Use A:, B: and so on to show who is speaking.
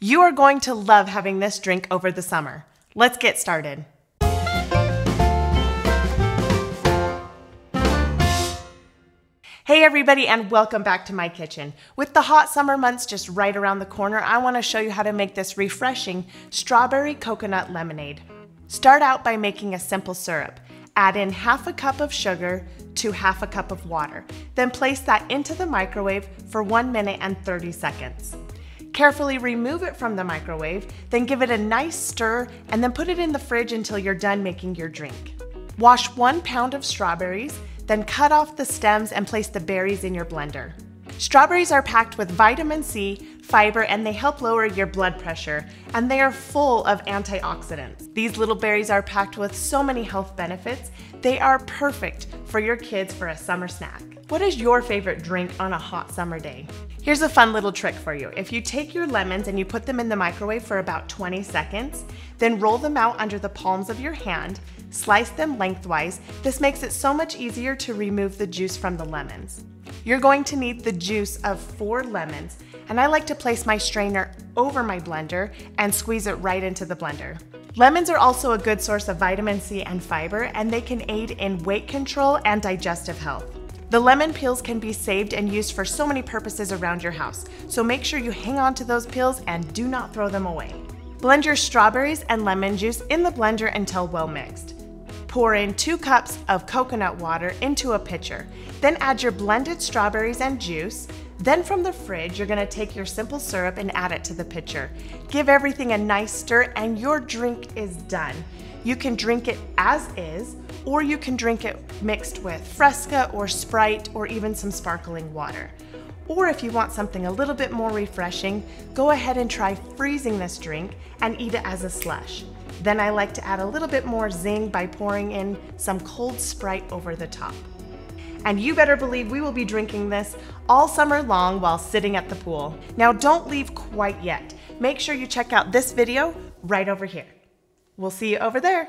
A: You are going to love having this drink over the summer. Let's get started. Hey everybody, and welcome back to my kitchen. With the hot summer months just right around the corner, I want to show you how to make this refreshing strawberry coconut lemonade. Start out by making a simple syrup. Add in half a cup of sugar to half a cup of water. Then place that into the microwave for 1 minute and 30 seconds. Carefully remove it from the microwave, then give it a nice stir, and then put it in the fridge until you're done making your drink. Wash 1 pound of strawberries, then cut off the stems and place the berries in your blender. Strawberries are packed with vitamin C, fiber, and they help lower your blood pressure, and they are full of antioxidants. These little berries are packed with so many health benefits. They are perfect for your kids for a summer snack. What is your favorite drink on a hot summer day? Here's a fun little trick for you. If you take your lemons and you put them in the microwave for about 20 seconds, then roll them out under the palms of your hand, slice them lengthwise. This makes it so much easier to remove the juice from the lemons. You're going to need the juice of 4 lemons, and I like to place my strainer over my blender and squeeze it right into the blender. Lemons are also a good source of vitamin C and fiber, and they can aid in weight control and digestive health. The lemon peels can be saved and used for so many purposes around your house, so make sure you hang on to those peels and do not throw them away. Blend your strawberries and lemon juice in the blender until well mixed. Pour in 2 cups of coconut water into a pitcher. Then add your blended strawberries and juice. Then from the fridge, you're gonna take your simple syrup and add it to the pitcher. Give everything a nice stir and your drink is done. You can drink it as is, or you can drink it mixed with Fresca or Sprite or even some sparkling water. Or if you want something a little bit more refreshing, go ahead and try freezing this drink and eat it as a slush. Then I like to add a little bit more zing by pouring in some cold Sprite over the top. And you better believe we will be drinking this all summer long while sitting at the pool. Now don't leave quite yet. Make sure you check out this video right over here. We'll see you over there.